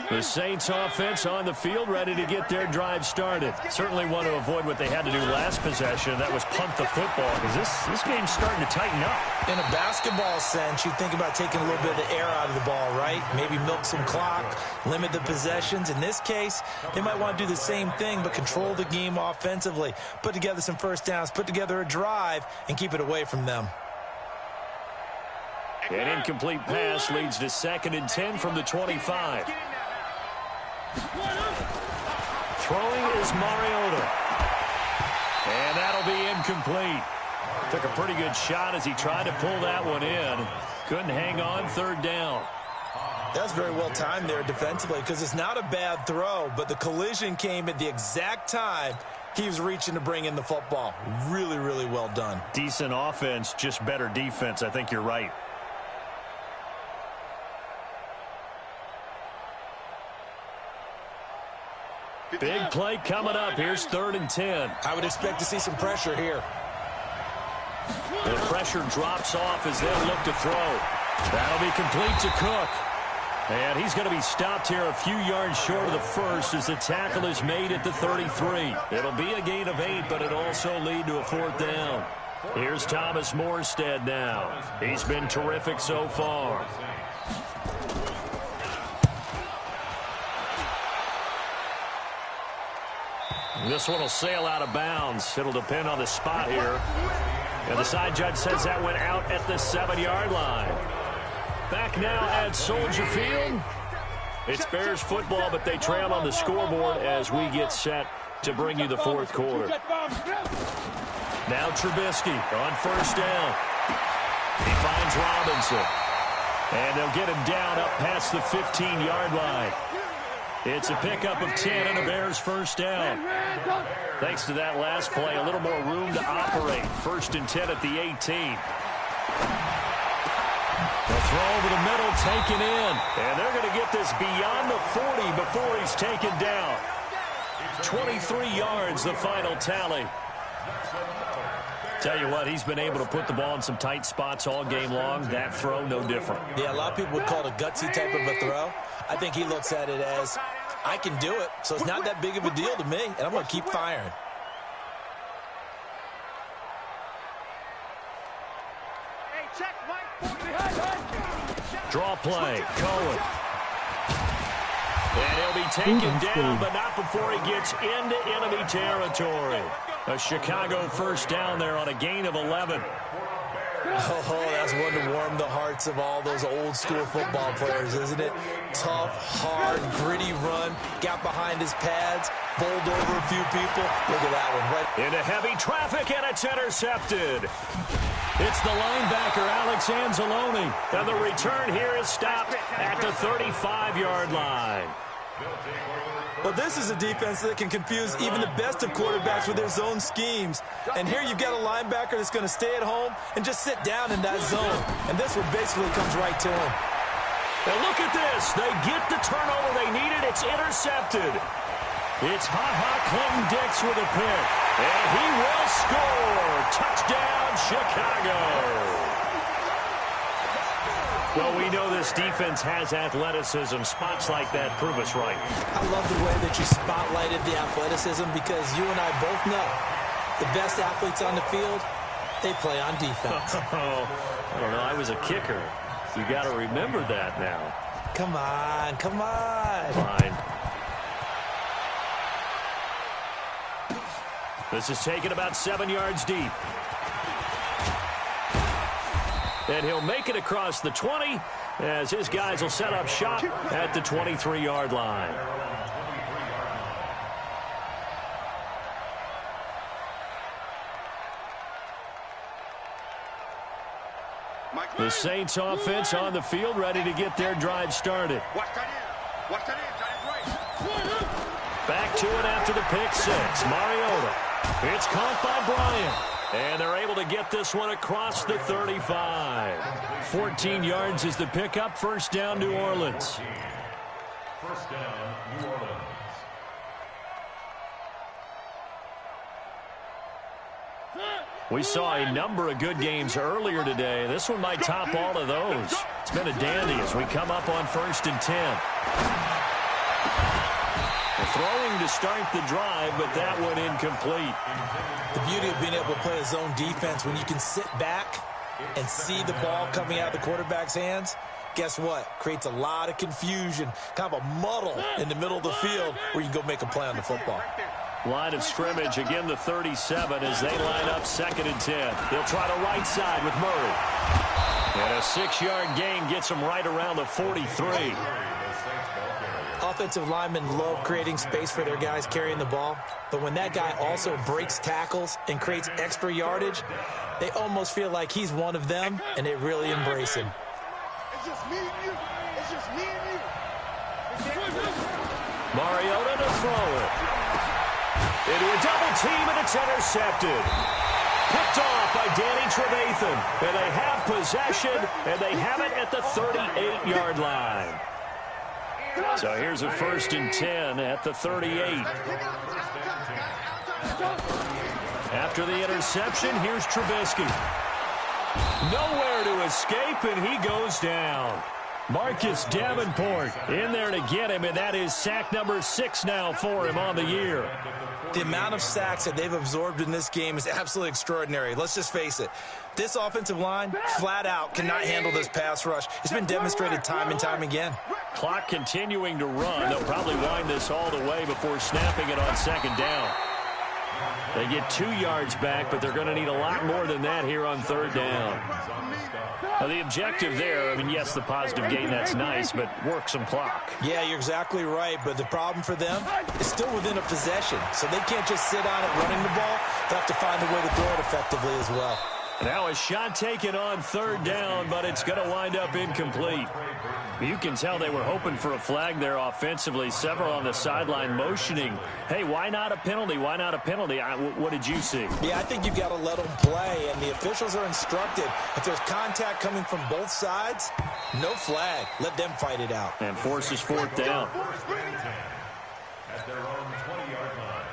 The Saints offense on the field ready to get their drive started. Certainly want to avoid what they had to do last possession. That was punt the football, because this game's starting to tighten up. In a basketball sense, you think about taking a little bit of the air out of the ball, right? Maybe milk some clock, limit the possessions. In this case, they might want to do the same thing, but control the game offensively. Put together some first downs, put together a drive, and keep it away from them. An incomplete pass leads to 2nd and 10 from the 25. Throwing is Mariota. And that'll be incomplete. Took a pretty good shot as he tried to pull that one in. Couldn't hang on, 3rd down. That's very well timed there defensively because it's not a bad throw, but the collision came at the exact time he was reaching to bring in the football. Really, really well done. Decent offense, just better defense. I think you're right. Big play coming up. Here's 3rd and 10. I would expect to see some pressure here. The pressure drops off as they'll look to throw. That'll be complete to Cook. And he's going to be stopped here a few yards short of the first as the tackle is made at the 33. It'll be a gain of 8, but it'll also lead to a 4th down. Here's Thomas Morstead now. He's been terrific so far. This one will sail out of bounds. It'll depend on the spot here. And the side judge says that went out at the 7-yard line. Back now at Soldier Field. It's Bears football, but they trail on the scoreboard as we get set to bring you the 4th quarter. Now Trubisky on 1st down. He finds Robinson. And they'll get him down up past the 15-yard line. It's a pickup of 10 and a Bears 1st down. Thanks to that last play, a little more room to operate. 1st and 10 at the 18. The throw over the middle, taken in. And they're going to get this beyond the 40 before he's taken down. 23 yards, the final tally. Tell you what, he's been able to put the ball in some tight spots all game long. That throw, no different. Yeah, a lot of people would call it a gutsy type of a throw. I think he looks at it as, I can do it, so it's not that big of a deal to me, and I'm going to keep firing. Draw play, Cohen. And he'll be taken down, but not before he gets into enemy territory. A Chicago 1st down there on a gain of 11. Oh, that's one to warm the hearts of all those old-school football players, isn't it? Tough, hard, gritty run. Got behind his pads, bowled over a few people. Look at that one. Right into heavy traffic, and it's intercepted. It's the linebacker, Alex Anzalone. And the return here is stopped at the 35-yard line. Well, this is a defense that can confuse even the best of quarterbacks with their zone schemes. And here you've got a linebacker that's going to stay at home and just sit down in that zone. And this one basically comes right to him. And look at this. They get the turnover they needed. It's intercepted. It's Ha-Ha Clinton-Dix with a pick. And he will score. Touchdown, Chicago. Well, we know this defense has athleticism. Spots like that prove us right. I love the way that you spotlighted the athleticism because you and I both know the best athletes on the field, they play on defense. I don't know. I was a kicker. You got to remember that now. Come on, come on. Fine. This is taken about 7 yards deep. And he'll make it across the 20 as his guys will set up shop at the 23-yard line. The Saints offense on the field, ready to get their drive started. Back to it after the pick six. Mariota. It's caught by Bryant. And they're able to get this one across the 35. 14 yards is the pickup. 1st down, New Orleans. 1st down, New Orleans. We saw a number of good games earlier today. This one might top all of those. It's been a dandy as we come up on 1st and 10. Throwing to start the drive, but that one incomplete. The beauty of being able to play a zone defense when you can sit back and see the ball coming out of the quarterback's hands, guess what? Creates a lot of confusion, kind of a muddle in the middle of the field where you can go make a play on the football. Line of scrimmage, again the 37 as they line up 2nd and 10. They'll try the right side with Murray. And a 6-yard gain gets them right around the 43. Offensive linemen love creating space for their guys carrying the ball, but when that guy also breaks tackles and creates extra yardage, they almost feel like he's one of them, and they really embrace him. It's just me and you. It's just me and you. Mariota to throw it. Into a double team, and it's intercepted. Picked off by Danny Trevathan. And they have possession, and they have it at the 38-yard line. So here's a 1st and 10 at the 38. After the interception, here's Trubisky. Nowhere to escape, and he goes down. Marcus Davenport in there to get him, and that is sack number 6 now for him on the year. The amount of sacks that they've absorbed in this game is absolutely extraordinary. Let's just face it. This offensive line, flat out, cannot handle this pass rush. It's been demonstrated time and time again. Clock continuing to run. They'll probably wind this all the way before snapping it on second down. They get 2 yards back, but they're going to need a lot more than that here on third down. Now, the objective there, I mean, yes, the positive gain, that's nice, but work some clock. Yeah, you're exactly right, but the problem for them is still within a possession, so they can't just sit on it running the ball. They have to find a way to throw it effectively as well. Now a shot taken on third down, but it's going to wind up incomplete. You can tell they were hoping for a flag there offensively. Several on the sideline motioning, hey, why not a penalty? Why not a penalty? What did you see? Yeah, I think you've got to let them play, and the officials are instructed. If there's contact coming from both sides, no flag. Let them fight it out. And forces fourth down. At their own 20-yard line.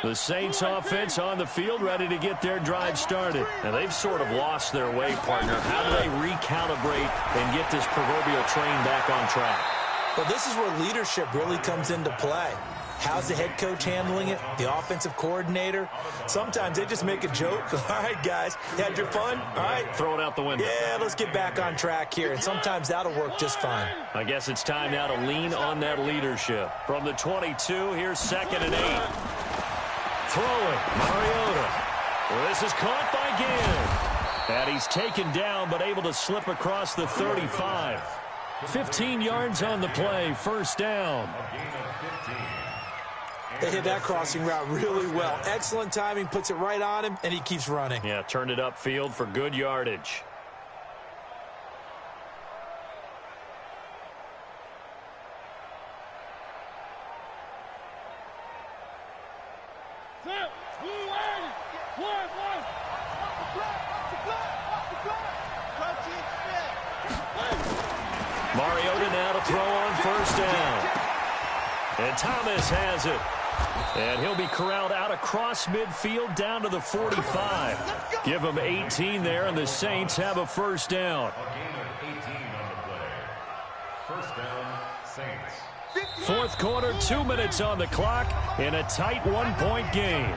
The Saints offense on the field, ready to get their drive started. And they've sort of lost their way, partner. How do they recalibrate and get this proverbial train back on track? Well, this is where leadership really comes into play. How's the head coach handling it? The offensive coordinator? Sometimes they just make a joke. All right, guys, you had your fun? All right. Throw it out the window. Yeah, let's get back on track here. And sometimes that'll work just fine. I guess it's time now to lean on that leadership. From the 22, here's 2nd and 8. Throwing, Mariota. Well, this is caught by Ginn. And he's taken down, but able to slip across the 35. 15 yards on the play, first down. They hit that crossing route really well. Excellent timing, puts it right on him, and he keeps running. Yeah, turned it upfield for good yardage. Mariota now to throw on first down. And Thomas has it. And he'll be corralled out across midfield down to the 45. Give him 18 there, and the Saints have a first down. A gain of 18 on the play. First down, Saints. Fourth quarter, 2 minutes on the clock in a tight one-point game.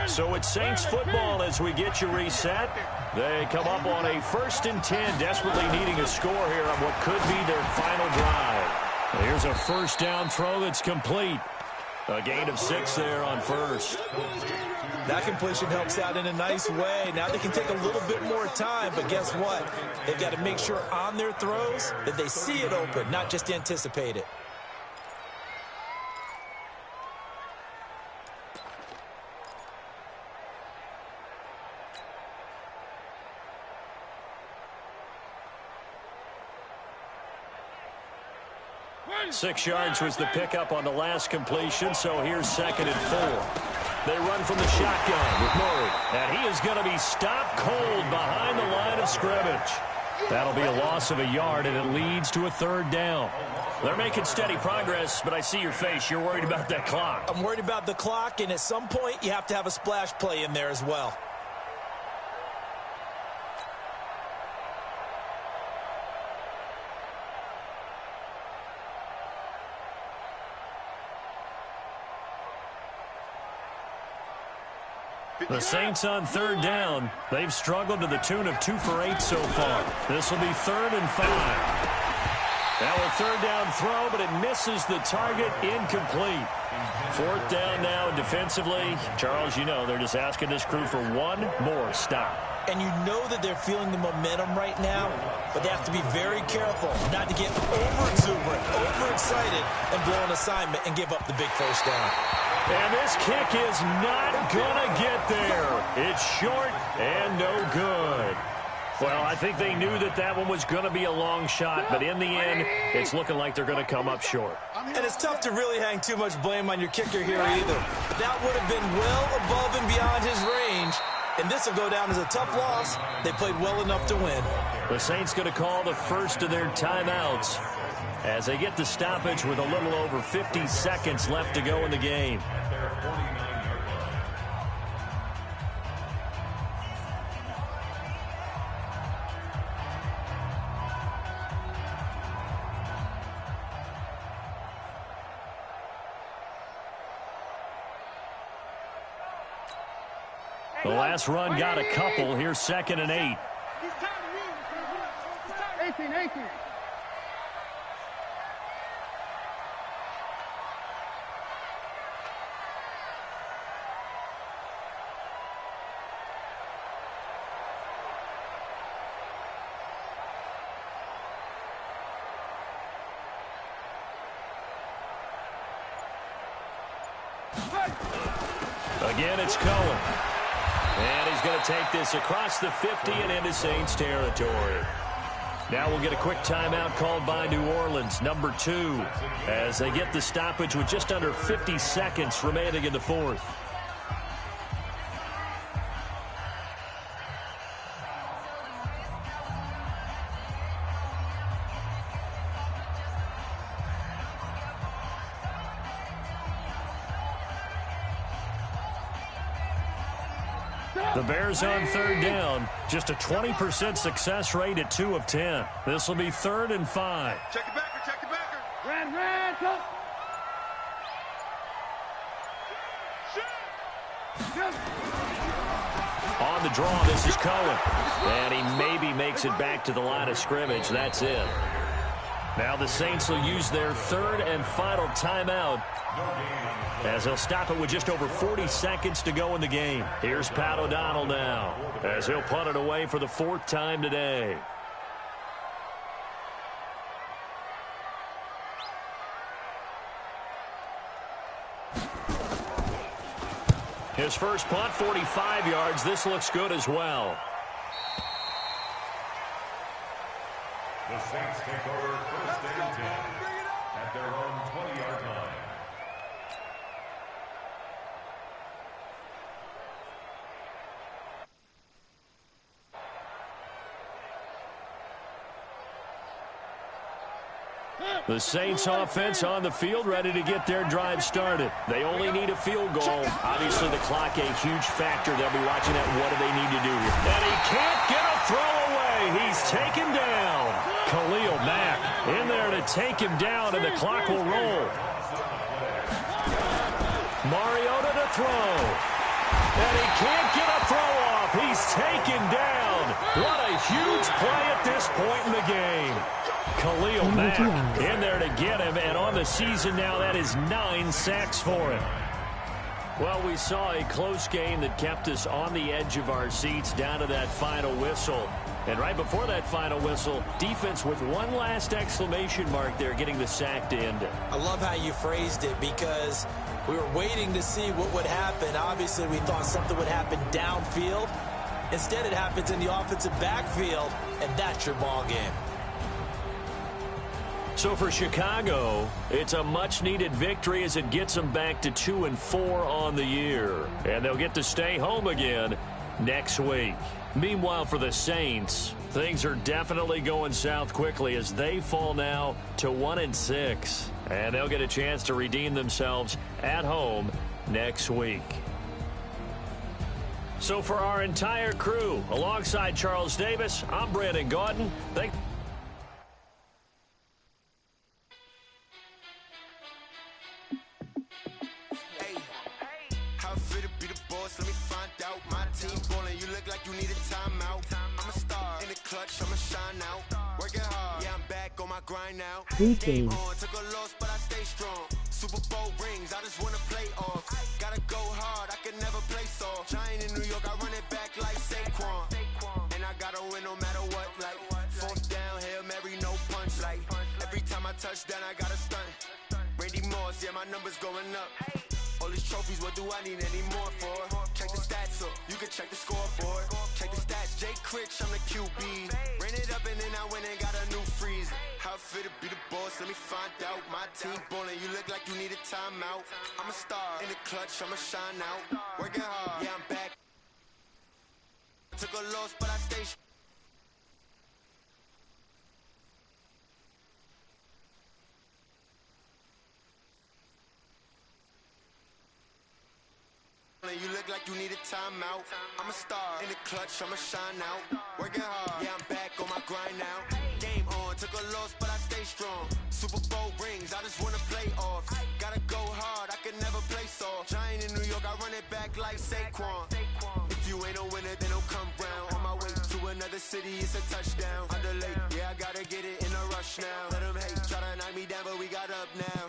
So it's Saints football as we get you reset. They come up on a 1st and 10, desperately needing a score here on what could be their final drive. Here's a first down throw that's complete. A gain of 6 there on first. That completion helps out in a nice way. Now they can take a little bit more time, but guess what? They've got to make sure on their throws that they see it open, not just anticipate it. Six yards was the pickup on the last completion, so here's 2nd and 4. They run from the shotgun with Murray, and he is going to be stopped cold behind the line of scrimmage. That'll be a loss of a yard, and it leads to a 3rd down. They're making steady progress, but I see your face. You're worried about that clock. I'm worried about the clock, and at some point you have to have a splash play in there as well. The Saints on 3rd down. They've struggled to the tune of 2 for 8 so far. This will be 3rd and 5. Now a 3rd down throw, but it misses the target, incomplete. 4th down now defensively. Charles, you know, they're just asking this crew for one more stop. And you know that they're feeling the momentum right now, but they have to be very careful not to get over-exuberant, overexcited, and blow an assignment and give up the big first down. And this kick is not going to get there. It's short and no good. Well, I think they knew that one was going to be a long shot, but in the end, it's looking like they're going to come up short. And it's tough to really hang too much blame on your kicker here either. That would have been well above and beyond his range, and this will go down as a tough loss. They played well enough to win. The Saints going to call the first of their timeouts as they get the stoppage with a little over 50 seconds left to go in the game. The last run got a couple. Here's 2nd and 8. 18. Again, it's Cohen. And he's going to take this across the 50 and into Saints territory. Now we'll get a quick timeout called by New Orleans, number 2, as they get the stoppage with just under 50 seconds remaining in the fourth. The Bears on 3rd down. Just a 20% success rate at 2 of 10. This will be 3rd and 5. Check the backer. Red, go. On the draw, this is Cohen. And he maybe makes it back to the line of scrimmage. That's it. Now the Saints will use their 3rd and final timeout as they'll stop it with just over 40 seconds to go in the game. Here's Pat O'Donnell now as he'll punt it away for the 4th time today. His first punt, 45 yards. This looks good as well. The Saints take over 1st and 10 at their own 20-yard line. The Saints offense on the field, ready to get their drive started. They only need a field goal. Obviously, the clock a huge factor. They'll be watching that. What do they need to do here? And he can't get a throw away. He's taken down. Khalil Mack in there to take him down, and the clock will roll. Mariota to throw. And he can't get a throw off. He's taken down. What a huge play at this point in the game. Khalil Mack in there to get him, and on the season now, that is 9 sacks for him. Well, we saw a close game that kept us on the edge of our seats down to that final whistle. And right before that final whistle, defense with one last exclamation mark there, getting the sack to end it. I love how you phrased it because we were waiting to see what would happen. Obviously, we thought something would happen downfield. Instead, it happens in the offensive backfield, and that's your ball game. So for Chicago, it's a much-needed victory as it gets them back to 2-4 on the year. And they'll get to stay home again next week. Meanwhile, for the Saints, things are definitely going south quickly as they fall now to 1-6. And they'll get a chance to redeem themselves at home next week. So for our entire crew, alongside Charles Davis, I'm Brandon Gaudin. Greetings. Took a loss, but I stay strong. Super Bowl rings, I just wanna play off. Gotta go hard, I can never play soft. Giant in New York, I run it back like Saquon. And I gotta win no matter what. Like 4th down, Hail Mary, no punch. Like every time I touch down, I gotta stunt. Randy Moss, yeah, my numbers going up. All these trophies, what do I need any more for? Check the stats up, you can check the scoreboard. Check the stats, J. Rich, I'm the QB. Ran it up and then I went and got a new freeze. How it feel to be the boss, let me find out. My team ballin', you look like you need a timeout. I'm a star, in the clutch, I'ma shine out. Working hard, yeah, I'm back. Took a loss, but I stay you look like you need a timeout. I'm a star, in the clutch, I'ma shine out. Working hard, yeah, I'm back on my grind now. Game on, took a loss, but I stay strong. Super Bowl rings, I just wanna play off. Gotta go hard, I can never play soft. Giant in New York, I run it back like Saquon. If you ain't a winner, then don't come round. On my way to another city, it's a touchdown. Underlay, yeah, I gotta get it in a rush now. Let them hate, try to knock me down, but we got up now.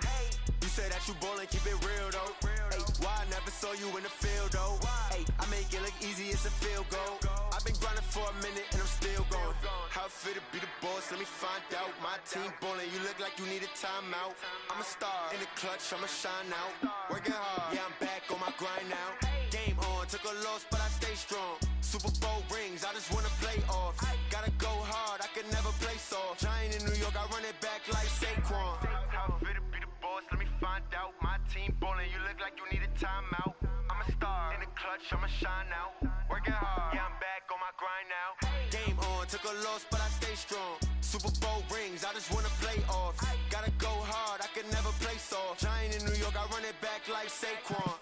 You say that you ballin', keep it real though. Ay, why I never saw you in the field though? Ay, I make it look easy, it's a field goal. I've been grinding for a minute and I'm still going. How it feel to be the boss, let me find out. My team ballin', you look like you need a timeout. I'm a star, in the clutch, I'ma shine out. Working hard, yeah, I'm back on my grind now. Game on, took a loss, but I stay strong. Super Bowl rings, I just wanna play off. Gotta go hard, I can never play soft. Giant in New York, I run it back like Saquon. How it feel to be the boss, let me find out. My team ballin', you look like you need a timeout. I'm a star, in the clutch, I'ma shine out. Working hard, yeah, I'm back on my grind now. Game on, took a loss, but I stay strong. Super Bowl rings, I just wanna play off. Gotta go hard, I can never play soft. Giant in New York, I run it back like Saquon.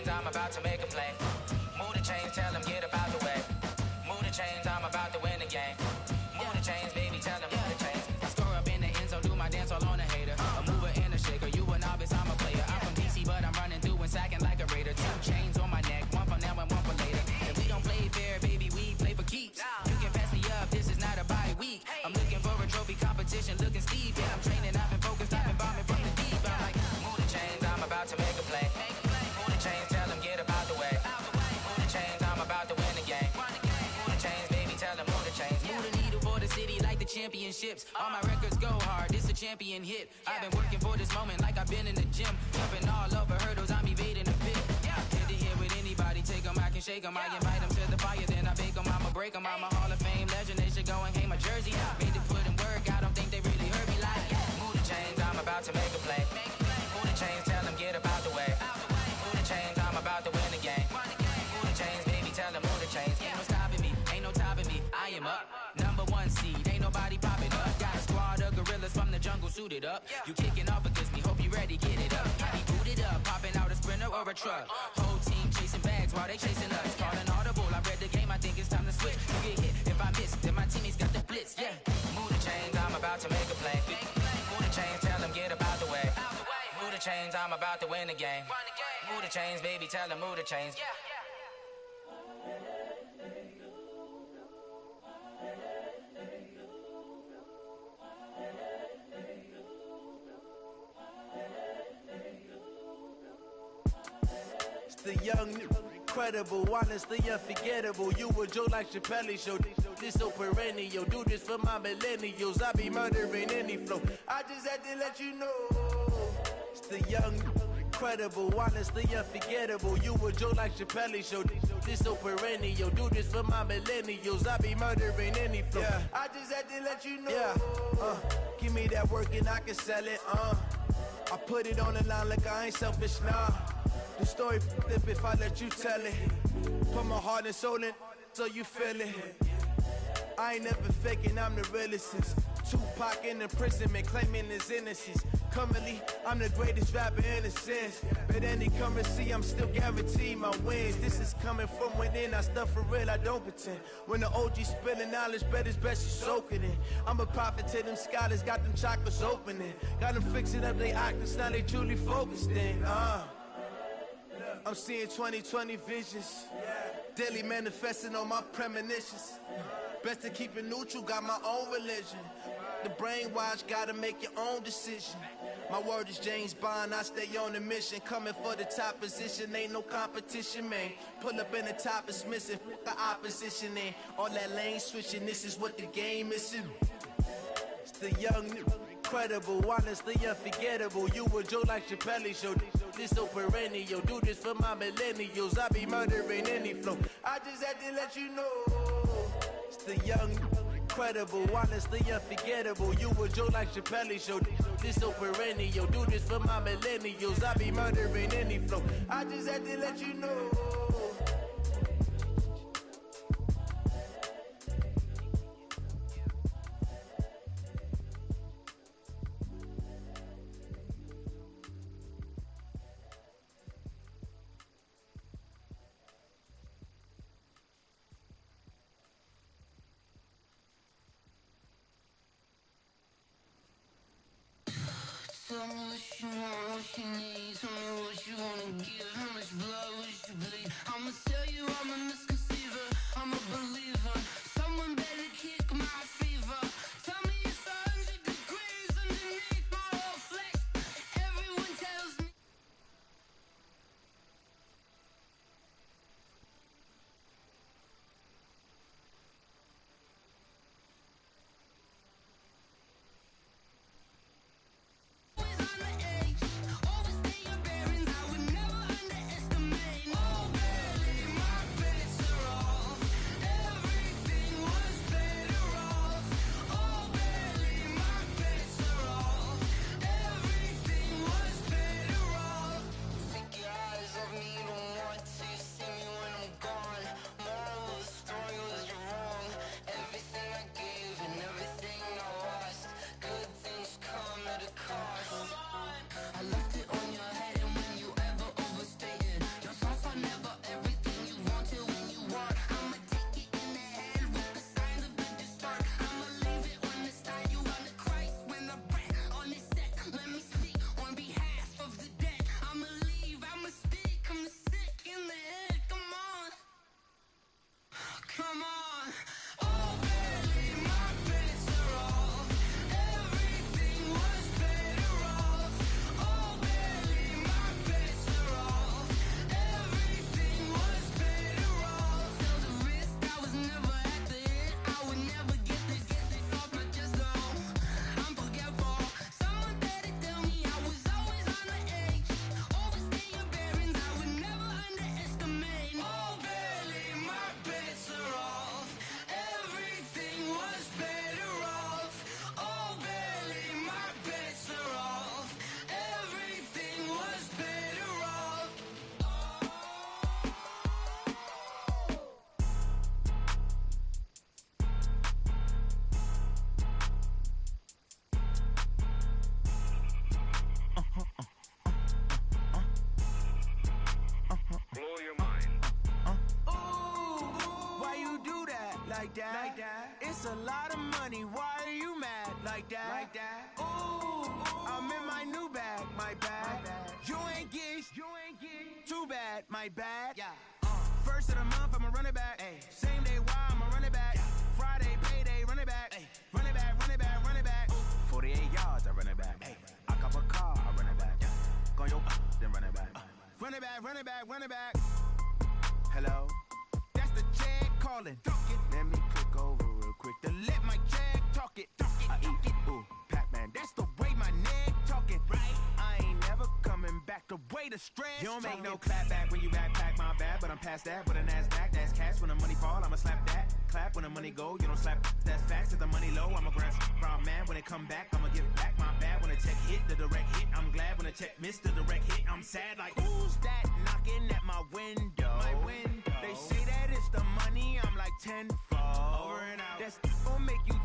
I'm about to make a play. Move the chains, tell them get up out the way. Move the chains, I'm about to win the game. Move the chains, baby, tell them move the chains. I score up in the end zone, do my dance all on a hater. A mover and a shaker, you a novice, I'm a player. I'm from DC, but I'm running through and sacking like a raider. 2 chains on my neck, one for now and one for later. And we don't play fair, baby, we play for keeps. You can pass me up, this is not a bye week. I'm looking for a trophy competition, looking steep. Yeah, I'm training, I've been focused, I've been bombing from the deep. I'm like, move the chains, I'm about to make a play. Move the chains, tell them get up out the way. Move the chains, I'm about to win the game. Move the chains, baby, tell them move the chains. Move the needle for the city like the championships. All my records go hard, this a champion hit. I've been working for this moment like I've been in the gym. Jumping all over hurdles, I'm evading the pit. Head to head with anybody, take them, I can shake them. I invite them to the fire, then I bake them. I'ma break them, I'm a Hall of Fame legend. They should go and hang my jersey. Made to put in work, I don't think they really heard me like. Move the chains, I'm about to make a play. Move the chains, tell them get up out the way. Move the chains, I'm about to win the game. Move the chains, baby, tell them move the chains. Ain't no stopping me, ain't no topping me. I am up, #1 seed, ain't nobody popping up. Got a squad of gorillas from the jungle suited up. You kicking off against me, hope you ready, get it up. I be booted up, popping out a Sprinter or a truck. Whole team chasing bags while they chasing us. Calling audible, I read the game, I think it's time to switch. You get hit, if I miss, then my teammates got the blitz, yeah. Move the chains, I'm about to make a play. Move the chains, tell them get up out the way. Move the chains, I'm about to win the game. Move the chains, baby, tell them move the chains. It's the young, incredible, honestly unforgettable. You a joke like Chappelle show. This so perennial. Do this for my millennials. I be murdering any flow. I just had to let you know. It's the young, incredible, honestly unforgettable. You a joke like Chappelle show. This so perennial. Do this for my millennials. I be murdering any flow. Yeah. I just had to let you know. Yeah. Give me that work and I can sell it. I put it on the line like I ain't selfish, nah. The story flip if I let you tell it. Put my heart and soul in so you feel it. I ain't never faking, I'm the realest since Tupac in imprisonment, claiming his innocence. Currently, I'm the greatest rapper in a sense. But any currency, I'm still guaranteed my wins. This is coming from within, I stuff for real, I don't pretend. When the OG spilling knowledge, bet it's best you soak it in. I'm a prophet to them scholars, got them chakras opening. Got them fixing up they octaves, now they truly focused in. I'm seeing 20/20 visions. Daily manifesting on my premonitions. Best to keep it neutral, got my own religion. The brainwash, gotta make your own decision. My word is James Bond, I stay on a mission. Coming for the top position, ain't no competition, man. Pull up in the top, it's missing, the opposition in. All that lane switching, this is what the game is. It's the young, incredible, honestly unforgettable. You a Joe like Chappelle show, this so perennial. Do this for my millennials, I be murdering any flow. I just had to let you know. It's the young, incredible, honestly unforgettable. You a Joe like Chappelle show, this so perennial. Do this for my millennials, I be murdering any flow. I just had to let you know. Tell me what you want, what you need. Tell me what you wanna give. How much blood would you bleed? I'ma tell you I'm a misconceiver. I'm a believer. Someone better kick my fever. Tell me it's 100 degrees underneath my whole flesh. Everyone tells me. Like that. It's a lot of money. Why are you mad like that? Like that. Ooh, I'm in my new bag. My bad. You ain't getting too bad. My bad. Yeah. First of the month, I'ma run it back. Ay. Same day, why I'ma run it back. Yeah. Friday, payday, run it back. Ay. Run it back, run it back, run it back. 48 yards, I run it back. Ay. I cop a car, I run it back. Yeah. Go your then run it back. Run it back, run it back, run it back. Hello? That's the Jag calling. Let me click over real quick to let my Jag talk it. I eat it, ooh, Pac-Man. That's the way my neck talking. Right? I ain't never coming back. The way the stress. You don't make no clap back when you backpack, my bad. But I'm past that with a NASDAQ. That's cash. When the money fall, I'ma slap that. Clap when the money go. You don't slap. That's facts. If the money low, I'ma grab brown man. When it come back, I'ma give back my bad. When the check hit, the direct hit. I'm glad when the check missed the direct hit. I'm sad like, who's that knocking at my window? My window. They say that it's the money. I'm like tenfold. Over and out. That's gonna make you